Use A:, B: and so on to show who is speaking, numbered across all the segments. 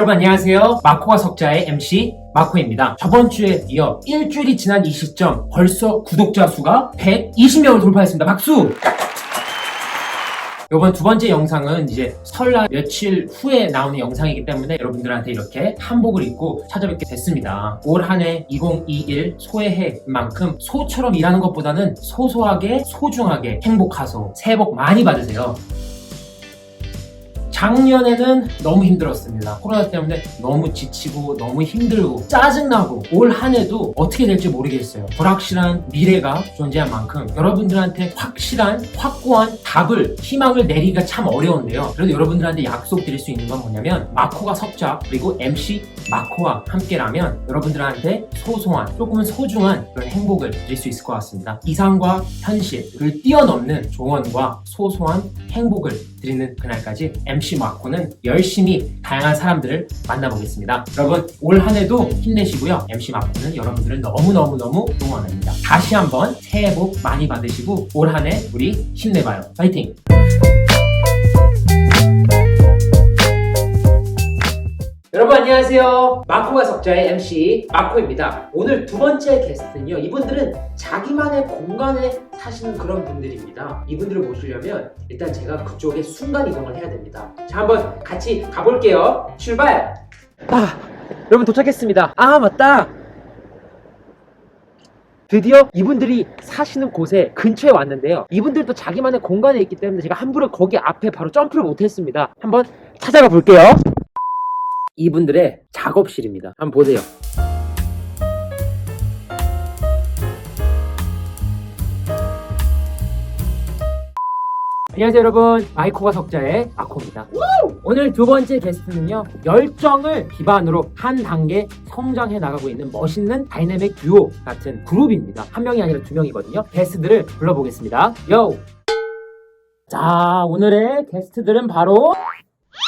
A: 여러분 안녕하세요. 마코와 석자의 MC 마코입니다. 저번 주에 이어 일주일이 지난 이 시점 벌써 구독자 수가 120명을 돌파했습니다. 박수! 이번 두 번째 영상은 이제 설날 며칠 후에 나오는 영상이기 때문에 여러분들한테 이렇게 한복을 입고 찾아뵙게 됐습니다. 올 한 해 2021 소의 해만큼 소처럼 일하는 것보다는 소소하게 소중하게 행복하소. 새해 복 많이 받으세요. 작년에는 너무 힘들었습니다. 코로나 때문에 너무 지치고 너무 힘들고 짜증나고 올 한 해도 어떻게 될지 모르겠어요. 불확실한 미래가 존재한 만큼 여러분들한테 확실한 확고한 답을 희망을 내리기가 참 어려운데요. 그래도 여러분들한테 약속드릴 수 있는 건 뭐냐면 마코가 석자 그리고 MC 마코와 함께라면 여러분들한테 소소한 조금은 소중한 그런 행복을 드릴 수 있을 것 같습니다. 이상과 현실을 뛰어넘는 조언과 소소한 행복을 드리는 그날까지 MC 마코는 열심히 다양한 사람들을 만나보겠습니다. 여러분 올 한 해도 힘내시고요. MC 마코는 여러분들을 너무너무너무 응원합니다. 다시 한번 새해 복 많이 받으시고 올 한 해 우리 힘내봐요. 파이팅! 여러분 안녕하세요. 마코가 석자의 MC 마코입니다. 오늘 두 번째 게스트는요. 이분들은 자기만의 공간에 사시는 그런 분들입니다. 이분들을 모시려면 일단 제가 그쪽에 순간 이동을 해야 됩니다. 자, 한번 같이 가볼게요. 출발! 여러분 도착했습니다. 맞다! 드디어 이분들이 사시는 곳에 근처에 왔는데요. 이분들도 자기만의 공간에 있기 때문에 제가 함부로 거기 앞에 바로 점프를 못했습니다. 한번 찾아가 볼게요. 이분들의 작업실입니다. 한번 보세요. 안녕하세요 여러분, 마이코가 석자의 마코입니다. 오늘 두 번째 게스트는요, 열정을 기반으로 한 단계 성장해 나가고 있는 멋있는 다이내믹 듀오 같은 그룹입니다. 한 명이 아니라 두 명이거든요. 게스트들을 불러보겠습니다. 요! 자, 오늘의 게스트들은 바로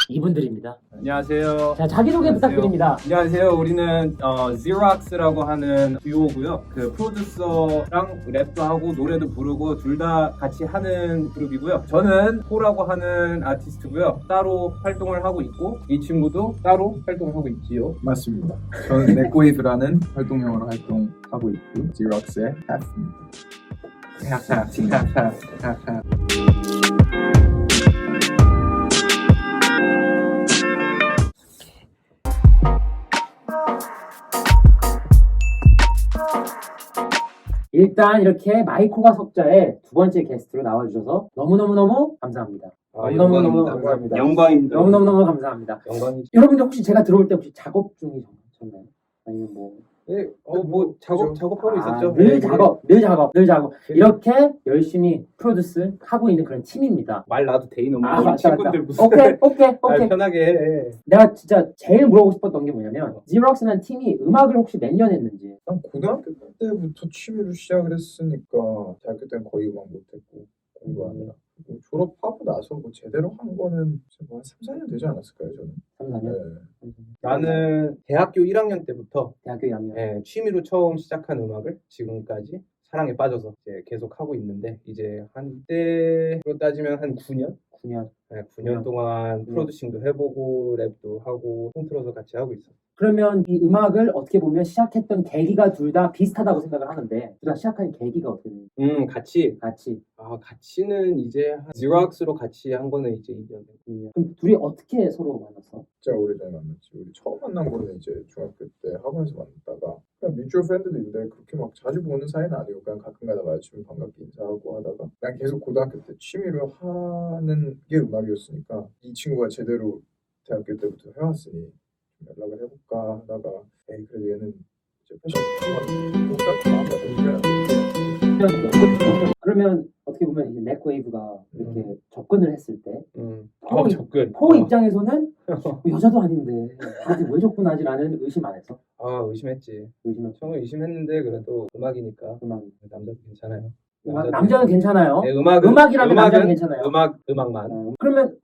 A: 이분들입니다.
B: 안녕하세요.
A: 자, 자기소개 부탁드립니다.
B: 안녕하세요. 우리는 Xerox라고 하는 듀오고요. 그 프로듀서랑 랩도 하고 노래도 부르고 둘 다 같이 하는 그룹이고요. 저는 포라고 하는 아티스트고요. 따로 활동을 하고 있고 이 친구도 따로 활동을 하고 있지요.
C: 맞습니다. 저는 네코웨이브라는 활동명으로 활동하고 있고 Xerox의 Half입니다.
A: 일단 이렇게 마이코가 석자의 두 번째 게스트로 나와주셔서 너무너무너무 감사합니다. 너무너무너무 감사합니다.
B: 영광입니다.
A: 너무너무너무 감사합니다.
B: 영광이죠.
A: 여러분들 혹시 제가 들어올 때 혹시 작업 중이셨나요? 아니면 뭐
B: 네, 작업하고 있었죠.
A: 늘 작업. 이렇게 열심히 프로듀스 하고 있는 그런 팀입니다.
B: 말 나도 돼 있는
A: 맞다.
B: 친구들 무슨
A: 오케이.
B: 편하게 해.
A: 내가 진짜 제일 물어보고 싶었던 게 뭐냐면 Xerox라는 팀이 음악을 혹시 몇 년 했는지.
C: 난 고등학교 때부터 취미로 시작을 했으니까 대학교 때는 거의 음악 못했고 공부하느라 뭐 졸업하고 나서 뭐 제대로 한 거는 뭐 한 3, 4년 되지 않았을까요 저는?
A: 3, 4년?
C: 네.
B: 나는 대학교 1학년 때부터
A: 대학교 2학년.
B: 취미로 처음 시작한 음악을 지금까지 사랑에 빠져서 이제 계속 하고 있는데 이제 한때로 따지면 한 9년?
A: 9년.
B: 9년 동안 프로듀싱도 해보고 랩도 하고 통틀어서 같이 하고 있어.
A: 그러면 이 음악을 어떻게 보면 시작했던 계기가 둘 다 비슷하다고 생각을 하는데 둘 다 시작한 계기가 어떻게 되나요?
B: 같이 같이는 이제 Xerox로 같이 한 거는 이제 2년 됐고.
A: 그럼 둘이 어떻게 서로 만났어?
C: 진짜 오래전에 만났지. 우리 처음 만난 거는 이제 중학교 때 학원에서 만났다가 그냥 뮤추얼 팬들인데 그렇게 막 자주 보는 사이는 아니고 그냥 가끔가다 마주치면 반갑게 인사하고 하다가 그냥 계속 고등학교 때 취미로 하는 게 음악이었으니까 이 친구가 제대로 대학교 때부터 해왔으니 연락을 해볼까 하다가 그래도 얘는 이제 패션 똑같아.
A: 그러면 어떻게 보면 이제 넥웨이브가 이렇게 접근을 했을 때
B: 접근.
A: 포 입장에서는 여자도 아닌데 아직 왜 접근하지라는 의심 안 했어?
B: 의심했지.
A: 의심했어.
B: 처음에 의심했는데 그래도 음악이니까 남자도 괜찮아요.
A: 남자는 괜찮아요.
B: 네,
A: 음악이라면 남자는 괜찮아요.
B: 음악만.
A: 그러면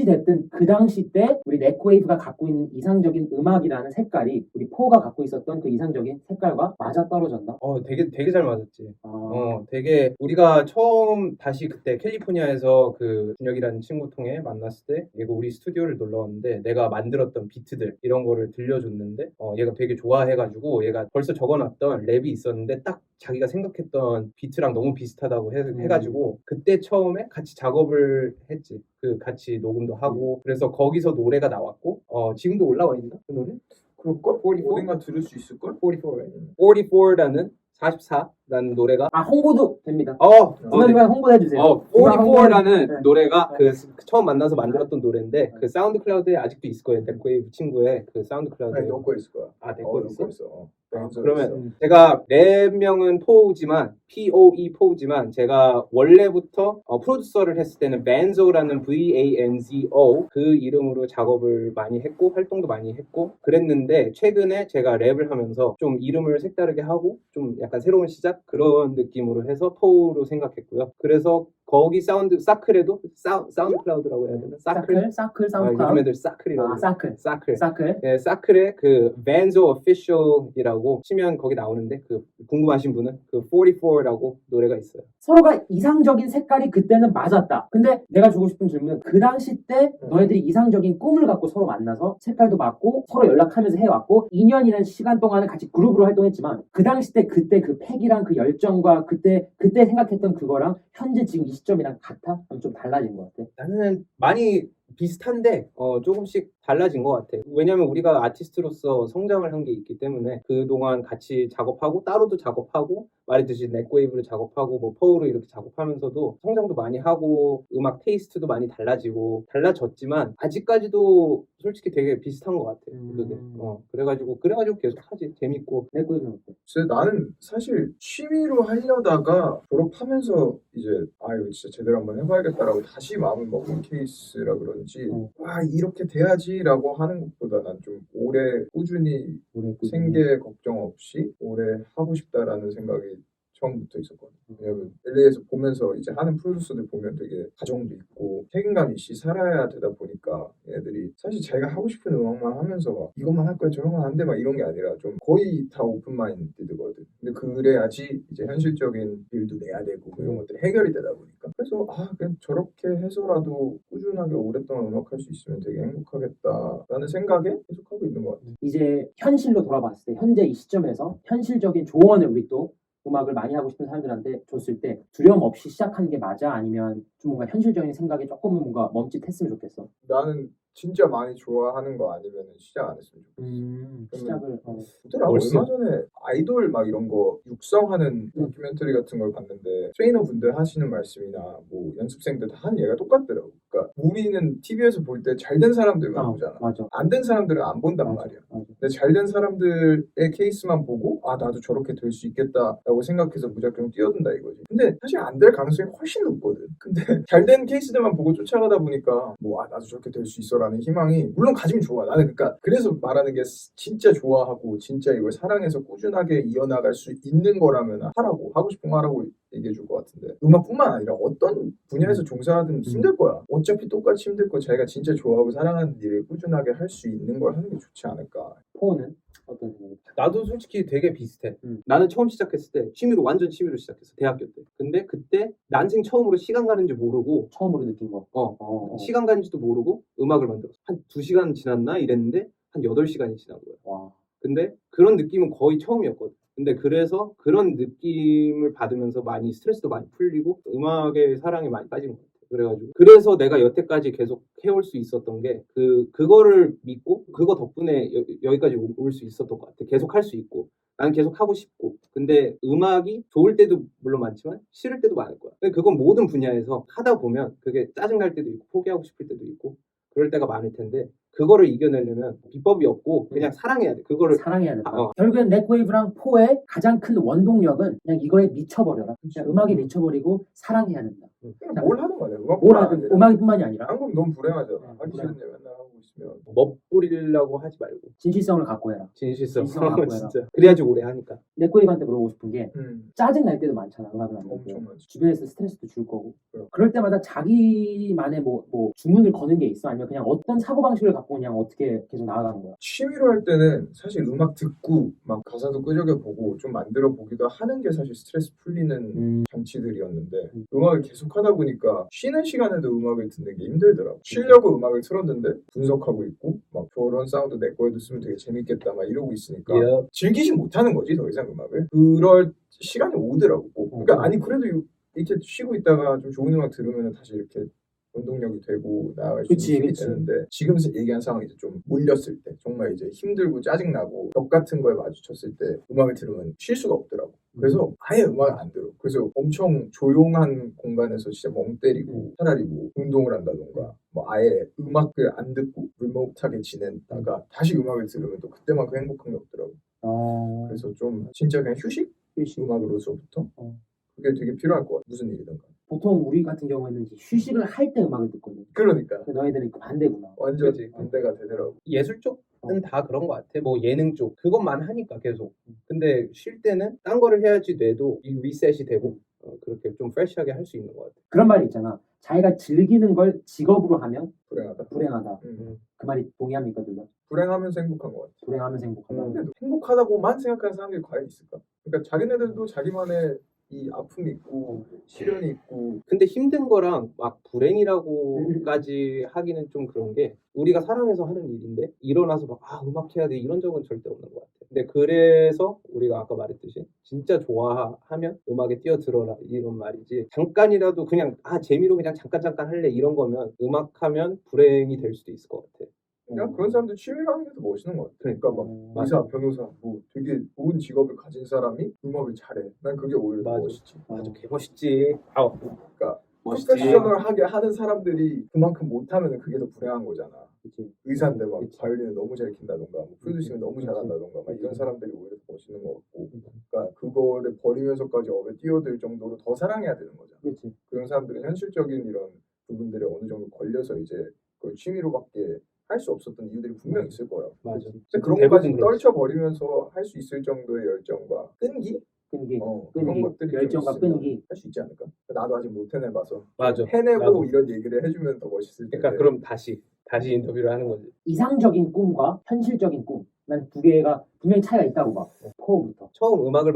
A: 어찌됐든 그 당시 때 우리 네코웨이브가 갖고 있는 이상적인 음악이라는 색깔이 우리 포가 갖고 있었던 그 이상적인 색깔과 맞아떨어졌나?
B: 되게 잘 맞았지.
A: 아,
B: 되게 우리가 처음 다시 그때 캘리포니아에서 그 준혁이라는 친구 통해 만났을 때 얘가 우리 스튜디오를 놀러 왔는데 내가 만들었던 비트들 이런 거를 들려줬는데 얘가 되게 좋아해가지고 얘가 벌써 적어놨던 랩이 있었는데 딱 자기가 생각했던 비트랑 너무 비슷하다고 해가지고 그때 처음에 같이 작업을 했지. 그 같이 녹음도 하고 그래서 거기서 노래가 나왔고 지금도 올라와 있나 그 노래?
C: 그럴걸?
B: 44?
C: 어딘가 들을 수 있을걸?
B: 44라는 44라는 노래가
A: 홍보도 됩니다.
B: 네.
A: 중간중간 홍보해 주세요.
B: 44라는
A: 네.
B: 노래가 그 처음 만나서 만들었던 노래인데 그 사운드 클라우드에 아직도 있을 거예요. 네코웨이브 친구의 그 사운드 클라우드에.
C: 아니 너거 있을 거야.
B: 내 거 있어?
C: 있어.
B: 그러면 제가 랩명은 포우지만 POE 포우지만 제가 원래부터 프로듀서를 했을 때는 벤조라는 VANZO 그 이름으로 작업을 많이 했고 활동도 많이 했고 그랬는데 최근에 제가 랩을 하면서 좀 이름을 색다르게 하고 좀 약간 새로운 시작 그런 느낌으로 해서 포우로 생각했고요. 그래서 거기 사운드 사클에도 사운드 클라우드라고 해야 되나?
A: 사클 사운드 클라우드.
B: 요즘애들 사클이라고.
A: 사클.
B: 네, 사클의 그 Vanzo Official이라고 치면 거기 나오는데 그 궁금하신 분은 그 44라고 노래가 있어요.
A: 서로가 이상적인 색깔이 그때는 맞았다. 근데 내가 주고 싶은 질문은 그 당시 때 너희들이 이상적인 꿈을 갖고 서로 만나서 색깔도 맞고 서로 연락하면서 해왔고 2년이라는 시간 동안은 같이 그룹으로 활동했지만 그 당시 때 그때 그 패기랑 그 열정과 그때 생각했던 그거랑 현재 지금 이 시점이랑 같아? 아니면 좀 달라진 것 같아?
B: 나는 많이 비슷한데 조금씩 달라진 것 같아. 왜냐면 우리가 아티스트로서 성장을 한 게 있기 때문에 그동안 같이 작업하고 따로도 작업하고 말했듯이 넥웨이브를 작업하고 뭐 포우로 이렇게 작업하면서도 성장도 많이 하고 음악 테이스트도 많이 달라졌지만 아직까지도 솔직히 되게 비슷한 것 같아. 그게. 그래가지고 계속 하지. 재밌고.
A: 넥웨이브는 어때?
C: 나는 사실 취미로 하려다가 졸업하면서 이제 이거 진짜 제대로 한번 해봐야겠다라고 다시 마음을 먹은 케이스라 그런지 이렇게 돼야지라고 하는 것보다 난 좀 오래 꾸준히 생계 걱정 없이 오래 하고 싶다라는 생각이 처음부터 있었거든요. 왜냐면 LA에서 보면서 이제 하는 프로듀서들 보면 되게 가정도 있고 책임감 있이 살아야 되다 보니까 얘들이 사실 자기가 하고 싶은 음악만 하면서 막 이것만 할 거야 저것만 안 돼 막 이런 게 아니라 좀 거의 다 오픈 마인드거든. 근데 그래야지 이제 현실적인 일도 내야 되고 뭐 이런 것들이 해결이 되다 보니까 그래서 그냥 저렇게 해서라도 꾸준하게 오랫동안 음악할 수 있으면 되게 행복하겠다라는 생각에 계속 하고 있는 것 같아요.
A: 이제 현실로 돌아봤을 때 현재 이 시점에서 현실적인 조언을 우리 또 음악을 많이 하고 싶은 사람들한테 줬을 때 두려움 없이 시작하는 게 맞아? 아니면 좀 뭔가 현실적인 생각에 조금은 뭔가 멈칫했으면 좋겠어?
C: 나는 진짜 많이 좋아하는 거 아니면 시작 안 했으면 좋겠어.
A: 시작을
C: 얼마 전에 아이돌 막 이런 거 육성하는 다큐멘터리 같은 걸 봤는데 트레이너 분들 하시는 말씀이나 뭐 연습생들 다 하는 얘기가 똑같더라고. 그러니까 우리는 TV에서 볼 때 잘된 사람들만 보잖아.
A: 맞아.
C: 안 된 사람들은 안 본단 말이야.
A: 맞아.
C: 근데 잘된 사람들의 케이스만 보고 나도 저렇게 될 수 있겠다라고 생각해서 무작정 뛰어든다 이거지. 근데 사실 안 될 가능성이 훨씬 높거든. 근데 잘된 케이스들만 보고 쫓아가다 보니까 나도 저렇게 될 수 있어라는 희망이 물론 가지면 좋아. 나는 그러니까 그래서 말하는 게 진짜 좋아하고 진짜 이걸 사랑해서 꾸준하게 이어나갈 수 있는 거라면 하고 싶은 거 하라고 얘기해 줄 것 같은데 음악뿐만 아니라 어떤 분야에서 종사하든 힘들 거야. 어차피 똑같이 힘들 거 자기가 진짜 좋아하고 사랑하는 일을 꾸준하게 할 수 있는 걸 하는 게 좋지 않을까.
A: 포는 어떤 생각이?
B: 나도 솔직히 되게 비슷해. 나는 처음 시작했을 때 완전 취미로 시작했어. 대학교 때. 근데 그때 난생 처음으로 시간 가는지 모르고
A: 처음으로 느낀 거.
B: 시간 가는지도 모르고 음악을 만들었어. 한 2시간 지났나 이랬는데 한 8시간이 지난 거야.
A: 와.
B: 근데 그런 느낌은 거의 처음이었거든. 근데 그래서 그런 느낌을 받으면서 많이 스트레스도 많이 풀리고 음악의 사랑에 많이 빠진 것 같아. 그래서 내가 여태까지 계속 해올 수 있었던 게 그거를 믿고 그거 덕분에 여기까지 올 수 있었던 것 같아. 계속 할 수 있고 나는 계속 하고 싶고 근데 음악이 좋을 때도 물론 많지만 싫을 때도 많을 거야. 근데 그건 모든 분야에서 하다 보면 그게 짜증날 때도 있고 포기하고 싶을 때도 있고 그럴 때가 많을 텐데 그거를 이겨내려면 비법이 없고 그냥 사랑해야 돼. 그거를
A: 사랑해야 된다. 결국엔 넥웨이브랑 포의 가장 큰 원동력은 그냥 이거에 미쳐버려라. 그냥 음악에 미쳐버리고 사랑해야 된다.
C: 뭘 하는 거야?
A: 뭘 하든 음악뿐만이 아니라.
C: 한국 너무 불행하잖아. 하기 싫은데 맨날 하고 있으면
D: 멋부리려고 하지 말고
A: 진실성을 갖고 해라.
D: 진실성
A: 진실성을 갖고 해라.
D: 진짜 그래야지 오래 하니까.
A: 내꼬입한테 물어보고 싶은 게
C: 음,
A: 짜증 날 때도 많잖아. 음악을 하면
C: 엄청 많지.
A: 주변에서 스트레스도 줄 거고
C: 그럼.
A: 그럴 때마다 자기만의 뭐 주문을 거는 게 있어? 아니면 그냥 어떤 사고방식을 갖고 그냥 어떻게 계속 나아가는 거야?
C: 취미로 할 때는 사실 음악 듣고 막 가사도 끄적여보고 좀 만들어 보기도 하는 게 사실 스트레스 풀리는 장치들이었는데 음악을 계속 하다 보니까 쉬는 시간에도 음악을 듣는 게 힘들더라고. 쉬려고 음악을 틀었는데 분석하고 있고 막 저런 사운드 내 거에도 쓰면 되게 재밌겠다 막 이러고 있으니까
D: 예.
C: 즐기지 못하는 거지 더 이상 음악을. 그럴 시간이 오더라고 꼭. 그러니까 아니 그래도 이렇게 쉬고 있다가 좀 좋은 음악 들으면 다시 이렇게 운동력이 되고 나아갈 수
A: 그치,
C: 있는 힘이
A: 그치.
C: 되는데 지금 얘기한 상황이 이제 좀 몰렸을 때 정말 이제 힘들고 짜증나고 벽 같은 거에 마주쳤을 때 음악을 들으면 쉴 수가 없더라고. 그래서 아예 음악을 안 들어. 그래서 엄청 조용한 공간에서 진짜 멍 때리고 차라리 뭐 운동을 한다던가 뭐 아예 음악을 안 듣고 리모트하게 지내다가 다시 음악을 들으면 또 그때만큼 행복한 게 없더라고. 그래서 좀 진짜 그냥 휴식? 음악으로서부터 그게 되게 필요할 것 같아. 무슨 일이든 간에.
A: 보통 우리 같은 경우에는 이제 휴식을 할 때 음악을 듣거든.
C: 그러니까
A: 근데 너희들은 그 반대구나.
C: 완전
D: 그치.
C: 반대가 되더라고.
D: 예술 쪽은 다 그런 것 같아. 뭐 예능 쪽 그것만 하니까 계속. 근데 쉴 때는 딴 거를 해야지 뇌도 이 리셋이 되고 그렇게 좀 프레시하게 할 수 있는 것 같아.
A: 그런 말이 있잖아. 자기가 즐기는 걸 직업으로 하면
C: 불행하다.
A: 불행하다.
C: 음.
A: 그 말이 동의합니까, 둘 다?
C: 불행하면서 행복한 것 같아.
A: 불행하면서 행복하다.
C: 근데 행복하다고만 생각하는 사람들이 과연 있을까? 그러니까 자기네들도 자기만의 이 아픔이 있고 시련이 있고
D: 근데 힘든 거랑 막 불행이라고까지 하기는 좀 그런 게 우리가 사랑해서 하는 일인데 일어나서 막 음악 해야 돼 이런 적은 절대 없는 것 같아. 근데 그래서 우리가 아까 말했듯이 진짜 좋아하면 음악에 뛰어들어라 이런 말이지. 잠깐이라도 그냥 재미로 그냥 잠깐 할래 이런 거면 음악하면 불행이 될 수도 있을 것 같아.
C: 그냥 그런 사람들 취미로 하는 게 더 멋있는 것 같아. 그러니까 막 의사, 변호사, 뭐 되게 좋은 직업을 가진 사람이 음악을 잘해. 난 그게 오히려 더
D: 맞아.
C: 멋있지.
D: 맞아, 개 멋있지.
C: 그러니까
D: 멋있지.
C: 프로페셔널하게 하는 사람들이 그만큼 못하면 그게 더 불행한 거잖아.
A: 그치.
C: 의사인데 막
A: 그치.
C: 바이올린을 너무 잘 킨다던가 뭐 프로듀싱을 너무
A: 그치.
C: 잘한다던가 막 이런 사람들이 오히려 더 멋있는 것 같고 그러니까 그거를 버리면서까지 업에 뛰어들 정도로 더 사랑해야 되는 거잖아.
A: 그치.
C: 그런 사람들은 현실적인 이런 부분들에 어느 정도 걸려서 이제 그걸 취미로밖에 할 수 없었던 이유들이 분명 있을 거라고.
D: 맞아.
C: 근데 그런
D: 대부분
C: 것까지
D: 그렇지.
C: 떨쳐버리면서 할 수 있을 정도의 열정과 끈기?
A: 끈기.
C: 그런 것들이
A: 열정과 끈기.
C: 할 수 있지 않을까? 나도 아직 못 해내봐서
D: 맞아.
C: 해내고
D: 나도.
C: 이런 얘기를 해주면 더 멋있을 텐데.
D: 그러니까 그럼 다시 인터뷰를 하는 거지.
A: 이상적인 꿈과 현실적인 꿈. 난 두 개가 분명히 차이가 있다고 봐. 코어부터.
D: 처음 음악을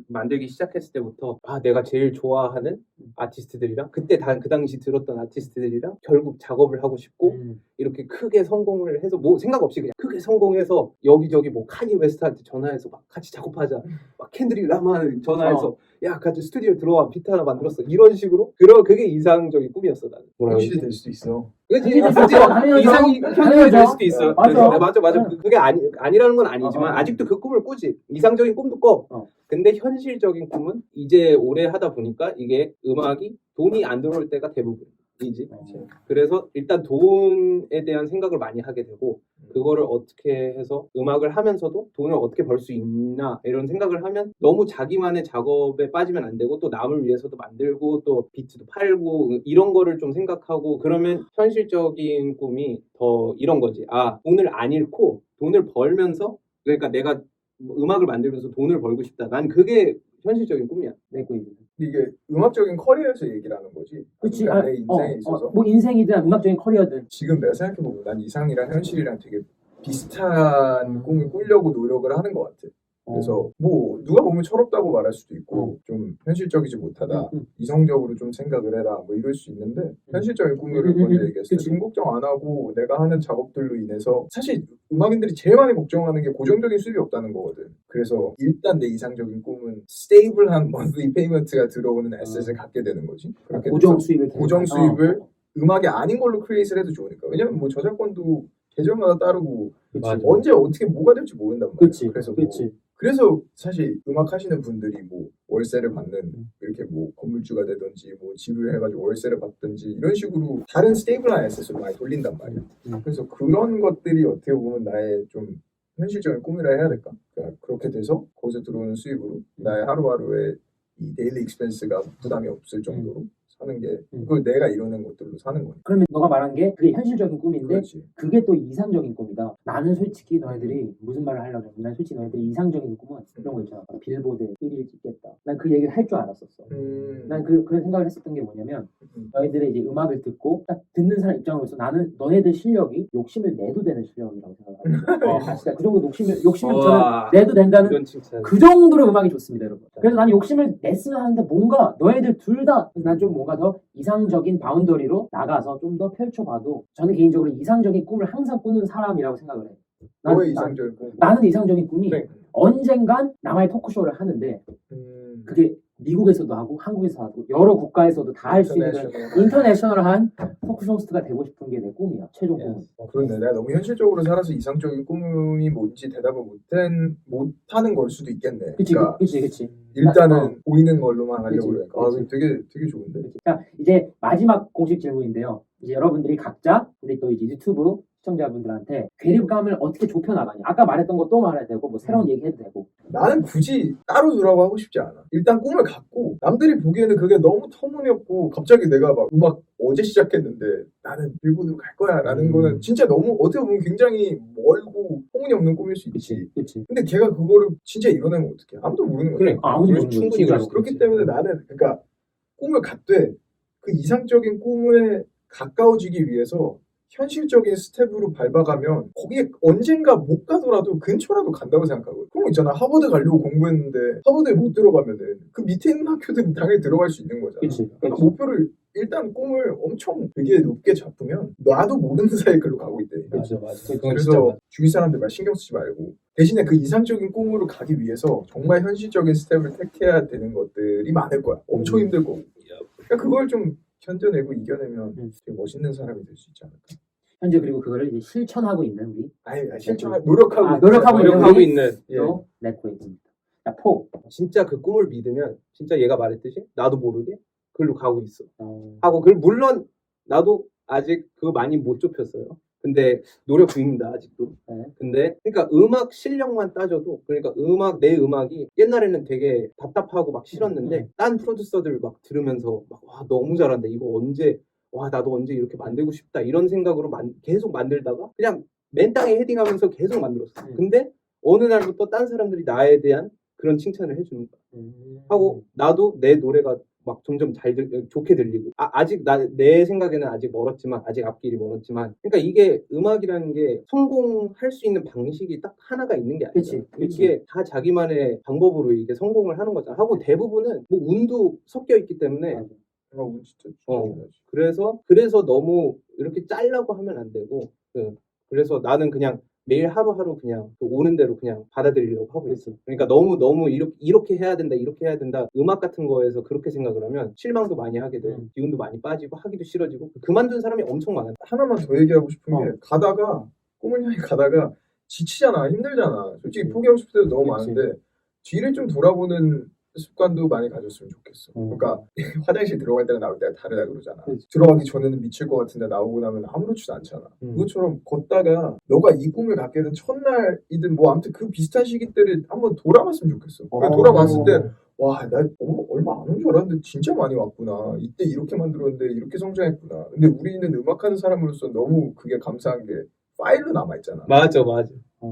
D: 만들기 시작했을 때부터 내가 제일 좋아하는 아티스트들이랑 그때 그 당시 들었던 아티스트들이랑 결국 작업을 하고 싶고 이렇게 크게 성공을 해서 뭐 생각 없이 그냥 크게 성공해서 여기저기 뭐 카니 웨스트한테 전화해서 막 같이 작업하자. 막 켄드릭 라마를 전화해서 야 같이 스튜디오 들어와 비트 하나 만들었어. 이런 식으로 그게 이상적인 꿈이었어 나는.
C: 현실이 될 수도 있어.
D: 그치?
A: 당연하죠.
D: 이상이
A: 당연하죠.
D: 현실이 될 수도 있어.
A: 맞아.
D: 맞아. 그게 아니라는 건 아니지만 아직도 그 꿈을 꾸지. 이상적인 꿈도 꿔. 근데 현실적인 꿈은 이제 오래 하다 보니까 이게 음악이 돈이 안 들어올 때가 대부분이지. 그래서 일단 돈에 대한 생각을 많이 하게 되고 그거를 어떻게 해서 음악을 하면서도 돈을 어떻게 벌 수 있나 이런 생각을 하면 너무 자기만의 작업에 빠지면 안 되고 또 남을 위해서도 만들고 또 비트도 팔고 이런 거를 좀 생각하고 그러면 현실적인 꿈이 더 이런 거지. 돈을 안 잃고 돈을 벌면서 그러니까 내가 음악을 만들면서 돈을 벌고 싶다. 난 그게 현실적인 꿈이야.
A: 내 꿈이.
C: 이게 음악적인 커리어에서 얘기를 하는 거지.
A: 그치.
C: 그러니까 내 인생에 있어서
A: 뭐 인생이든 음악적인 커리어든.
C: 지금 내가 생각해보면 난 이상이랑 현실이랑 되게 비슷한 꿈을 꾸려고 노력을 하는 것 같아. 그래서 뭐 누가 보면 철없다고 말할 수도 있고 좀 현실적이지 못하다 이성적으로 좀 생각을 해라 뭐 이럴 수 있는데 현실적인 꿈을 먼저 얘기했을 때 돈 걱정 안 하고 내가 하는 작업들로 인해서 사실 음악인들이 제일 많이 걱정하는 게 고정적인 수입이 없다는 거거든. 그래서 일단 내 이상적인 꿈은 스테이블한 monthly payment가 들어오는 에셋을 갖게 되는 거지. 그렇게
A: 고정 수입을
C: 고정 수입을 음악이 아닌 걸로 크리에이트를 해도 좋으니까. 왜냐면 뭐 저작권도 계절마다 따르고
D: 맞아.
C: 언제 어떻게 뭐가 될지 모른단 말이야. 그래서
A: 그치.
C: 그래서 사실 음악 하시는 분들이 뭐 월세를 받는 이렇게 뭐 건물주가 되든지 뭐 집을 해가지고 월세를 받든지 이런 식으로 다른 스테이블한 에셋으로 많이 돌린단 말이야. 그래서 그런 것들이 어떻게 보면 나의 좀 현실적인 꿈이라 해야 될까? 그러니까 그렇게 돼서 거기서 들어오는 수입으로 나의 하루하루의 이 데일리 익스펜스가 부담이 없을 정도로 사는 게 그걸 내가 이뤄낸 것들로 사는 거니까.
A: 그러면 너가 말한 게 그게 현실적인 꿈인데
C: 그렇지.
A: 그게 또 이상적인 꿈이다. 나는 솔직히 너희들이 무슨 말을 하려고 했는데 난 솔직히 너희들이 이상적인 꿈은 이런 거 있잖아. 빌보드 1위를 찍겠다. 난 그 얘기를 할 줄 알았었어. 난 그런 생각을 했었던 게 뭐냐면 너희들의 이제 음악을 듣고 딱 듣는 사람 입장으로서 나는 너네들 실력이 욕심을 내도 되는 실력이라고 생각합니다. 진짜 그 정도 욕심을 저는 내도 된다는
D: 이런 칭찬.
A: 그 정도로 음악이 좋습니다, 여러분. 그래서 난 욕심을 냈으면 하는데 뭔가 너희들 둘 다 난 좀 뭔가 더 이상적인 바운더리로 나가서 좀 더 펼쳐봐도 저는 개인적으로 이상적인 꿈을 항상 꾸는 사람이라고 생각을 해.
C: 너의 이상적인 꿈.
A: 나는 이상적인 꿈이
C: 네.
A: 언젠간 나만의 토크쇼를 하는데 그게 미국에서도 하고 한국에서 하고 여러 국가에서도 다 할 수 있는 인터내셔널한 토크쇼 호스트가 되고 싶은 게 내 꿈이야. 최종 꿈은.
C: 그런데 내가 너무 현실적으로 살아서 이상적인 꿈이 뭔지 대답을 못하는 걸 수도 있겠네.
A: 그치,
C: 그러니까
A: 그치.
C: 일단은 보이는 걸로만 하려고
A: 그치,
C: 그래. 아,
A: 그치.
C: 되게 좋은데.
A: 자, 이제 마지막 공식 질문인데요. 이제 여러분들이 각자 우리 또 이제 유튜브 시청자분들한테 괴리감을 어떻게 좁혀나가냐. 아까 말했던 거 또 말해도 되고 뭐 새로운 얘기해도 되고.
C: 나는 굳이 따로 두라고 하고 싶지 않아. 일단 꿈을 갖고 남들이 보기에는 그게 너무 터무니없고 갑자기 내가 막 음악 어제 시작했는데 나는 빌보드로 갈 거야 라는 거는 진짜 너무 어떻게 보면 굉장히 멀고 터무니없는 꿈일 수 있지.
A: 그치.
C: 근데 걔가 그거를 진짜 이뤄내면 어떡해. 아무도 모르는 거야.
D: 그래.
A: 아무도 모르는
D: 충분히
A: 거지,
D: 그럴
A: 진짜로.
D: 수
C: 그렇기
D: 있지.
C: 때문에 나는 그러니까 꿈을 갖되 그 이상적인 꿈에 가까워지기 위해서 현실적인 스텝으로 밟아가면 거기에 언젠가 못 가더라도 근처라도 간다고 생각하거든. 그런 거 있잖아. 하버드 가려고 공부했는데 하버드에 못 들어가면은 그 밑에 있는 학교들은 당연히 들어갈 수 있는 거잖아.
A: 그치.
C: 그러니까 목표를 일단 꿈을 엄청 되게 높게 잡으면 나도 모르는 사이에 글로 가고 있대.
D: 맞아. 그건 진짜
C: 그래서
D: 맞아.
C: 주위 사람들 말 신경 쓰지 말고 대신에 그 이상적인 꿈으로 가기 위해서 정말 현실적인 스텝을 택해야 되는 것들이 많을 거야. 엄청 힘들 거고. 그러니까 그걸 좀 견뎌내고 이겨내면 되게 멋있는 사람이 될 수 있지 않을까.
A: 현재 그리고 그거를 이제 실천하고 있는 우리
C: 아니 실천 노력하고
D: 노력하고 있는.
A: 또 네코입니다. 자, 폭.
D: 진짜 그 꿈을 믿으면 진짜 얘가 말했듯이 나도 모르게 글로 가고 있어.
A: 어,
D: 하고 그 물론 나도 아직 그거 많이 못 좁혔어요. 근데 노력 중입니다 아직도.
A: 네.
D: 근데 그러니까 음악 실력만 따져도 그러니까 내 음악이 옛날에는 되게 답답하고 막 싫었는데 딴 프로듀서들 막 들으면서 막 와 너무 잘한다 이거 언제 와 나도 언제 이렇게 만들고 싶다 이런 생각으로 계속 만들다가 그냥 맨 땅에 헤딩하면서 계속 만들었어. 근데 어느 날부터 딴 사람들이 나에 대한 그런 칭찬을 해주는 거야. 하고 나도 내 노래가 막 점점 좋게 들리고 아직 내 생각에는 아직 멀었지만 아직 앞길이 멀었지만 그러니까 이게 음악이라는 게 성공할 수 있는 방식이 딱 하나가 있는 게 아니야.
A: 그치.
D: 이게 다 자기만의 방법으로 이게 성공을 하는 거잖아. 하고 대부분은 뭐 운도 섞여 있기 때문에
A: 맞아.
C: 진짜 중요하지.
D: 그래서 너무 이렇게 짤라고 하면 안 되고 그래서 나는 그냥 매일 하루하루 그냥 오는 대로 그냥 받아들이려고 하고 있어. 그러니까 너무 이렇게 해야 된다 음악 같은 거에서 그렇게 생각을 하면 실망도 많이 하게 돼. 기운도 많이 빠지고 하기도 싫어지고 그만둔 사람이 엄청 많아.
C: 하나만 더 얘기하고 싶은 게 가다가 꿈을 향해 가다가 지치잖아. 힘들잖아. 솔직히 포기하고 싶을 때도 너무
A: 그치.
C: 많은데 뒤를 좀 돌아보는 습관도 많이 가졌으면 좋겠어. 그러니까 화장실 들어갈 때랑 나올 때가 다르다 그러잖아.
A: 그치.
C: 들어가기 전에는 미칠 것 같은데 나오고 나면 아무렇지도 않잖아. 그것처럼 걷다가 너가 이 꿈을 갖게 된 첫날이든 뭐 아무튼 그 비슷한 시기 때를 한번 돌아봤으면 좋겠어. 그러니까 돌아봤을 때 와, 나 얼마 안 온 줄 알았는데 진짜 많이 왔구나. 이때 이렇게 만들었는데 이렇게 성장했구나. 근데 우리는 음악하는 사람으로서 너무 그게 감사한 게 파일로 남아있잖아.
D: 맞아.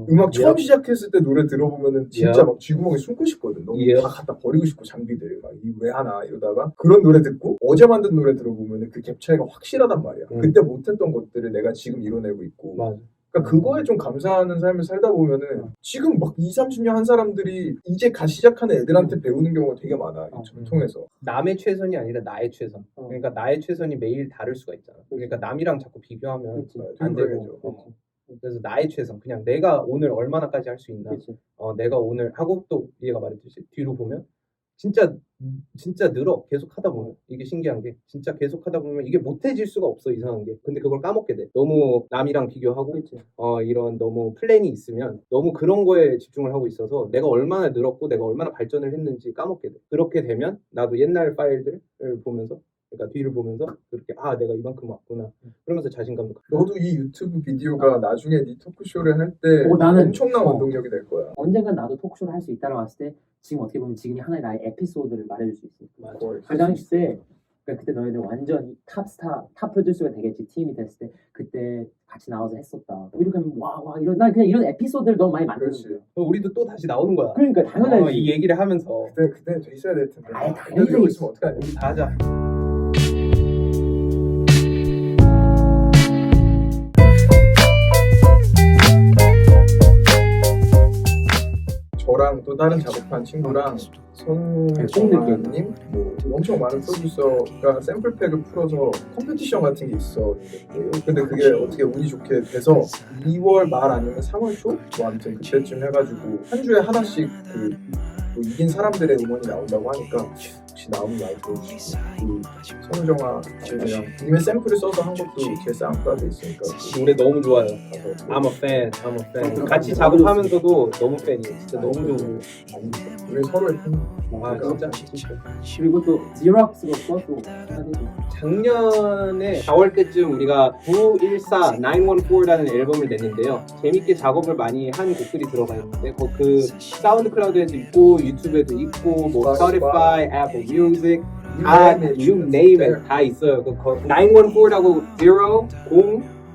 C: 음악 처음 시작했을 때 노래 들어보면은 진짜 막 쥐구멍에 숨고 싶거든. 너무 다 갖다 버리고 싶고 장비들 막 이 왜 하나 이러다가 그런 노래 듣고 어제 만든 노래 들어보면은 그 갭 차이가 확실하단 말이야. 그때 못했던 것들을 내가 지금 이뤄내고 있고.
D: 맞아.
C: 그러니까 그거에 좀 감사하는 삶을 살다 보면은 지금 막 20-30년 한 사람들이 이제 시작하는 애들한테 배우는 경우가 되게 많아. 통해서.
D: 남의 최선이 아니라 나의 최선. 그러니까 나의 최선이 매일 다를 수가 있잖아. 그러니까 남이랑 자꾸 비교하면 안 되고. 그래서 나의 최선, 그냥 내가 오늘 얼마나까지 할 수 있나. 내가 오늘 하고 또 얘가 말했듯이 뒤로 보면 진짜 늘어. 계속 하다 보면 이게 신기한 게 진짜 계속 하다 보면 이게 못해질 수가 없어. 이상한 게. 근데 그걸 까먹게 돼. 너무 남이랑 비교하고 이런 너무 플랜이 있으면 너무 그런 거에 집중을 하고 있어서 내가 얼마나 늘었고 내가 얼마나 발전을 했는지 까먹게 돼. 그렇게 되면 나도 옛날 파일들을 보면서 그러니까 뒤를 보면서 그렇게 내가 이만큼 왔구나 그러면서 자신감도
C: 너도 이 유튜브 비디오가 나중에 네 토크쇼를 할 때
A: 나는
C: 엄청난 원동력이 될 거야.
A: 언젠간 나도 토크쇼를 할 수 있다고 봤을 때 지금 어떻게 보면 지금이 하나의 나의 에피소드를 말해줄 수 있으니까.
C: 거의.
A: 그 당시에
E: 그러니까 그때 너희들 완전 탑스타, 탑 프로듀서가 되겠지. 팀이 됐을 때 그때 같이 나와서 했었다. 이렇게 하면 와 이런 난 그냥 이런 에피소드를 너무 많이 만드는
C: 그렇지.
E: 거예요.
D: 그럼 우리도 또 다시 나오는 거야.
E: 그러니까 당연하지.
D: 이 얘기를 하면서
C: 그때 돼 있어야 될 텐데.
E: 아이, 당연히
C: 이러고 있으면 어떡하냐.
D: 우리 다 하자.
C: 저랑 또 다른 작업한 친구랑 손정환님 뭐 엄청 많은 프로듀서가 샘플팩을 풀어서 컴피티션 같은 게 있어. 근데 그게 어떻게 운이 좋게 돼서 2월 말 아니면 3월 초? 뭐 아무튼 그때쯤 해가지고 한 주에 하나씩 그 뭐 이긴 사람들의 음원이 나온다고 하니까 혹시 나오면 많이 들어주시고 그 손정환 씨랑 이미 샘플을 써서 한 것도 제 사운드가 있으니까
D: 노래 너무 좋아요. I'm a fan, I'm a fan. 같이 작업하면서도 너무 팬이에요. 진짜 너무 좋은.
C: 우리 서로의 팬.
D: 아 진짜.
E: 그리고 또 지락스로 또 축하드리고.
D: 작년에 4월께쯤 우리가 914, 914라는 앨범을 냈는데요. 재밌게 작업을 많이 한 곡들이 들어가 있는데 그 사운드 클라우드에도 있고 유튜브에도 있고 뭐 Spotify, Apple Music you name it 다 있어요. 914라고 0,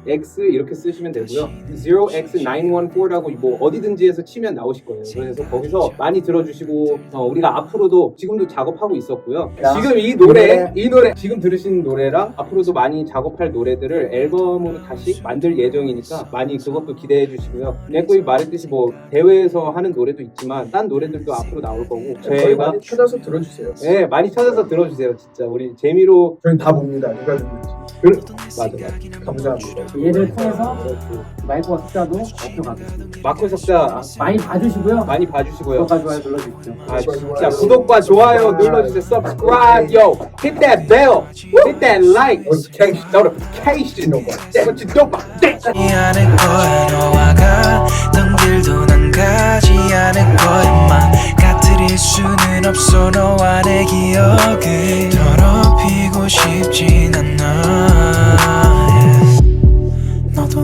D: X 이렇게 쓰시면 되고요. 0x914라고 뭐 어디든지에서 치면 나오실 거예요. 그래서 거기서 많이 들어주시고 우리가 앞으로도 지금도 작업하고 있었고요. 지금 이 노래 지금 들으신 노래랑 앞으로도 많이 작업할 노래들을 앨범으로 다시 만들 예정이니까 많이 그것도 기대해 주시고요. 내꺼이 말했듯이 뭐 대회에서 하는 노래도 있지만 딴 노래들도 앞으로 나올 거고
C: 저희 많이 찾아서 들어주세요.
D: 네 많이 찾아서 들어주세요. 진짜 우리 재미로
C: 저희는 다 봅니다. 누가 듣는지.
D: 맞아.
C: 감사합니다.
E: 얘를 통해서 마이크와 숫자도 업혀가겠습니다.
D: 마크 석자
E: 많이 봐주시고요.
D: 많이 봐주시고요.
E: 구독과 좋아요 눌러주십시오.
D: 아 진짜 구독과 좋아요 눌러주세요. Subscribe, yo, hit that bell, hit that like, notification. What you doing?
F: 이 안에 걸 너와 같던 길도 난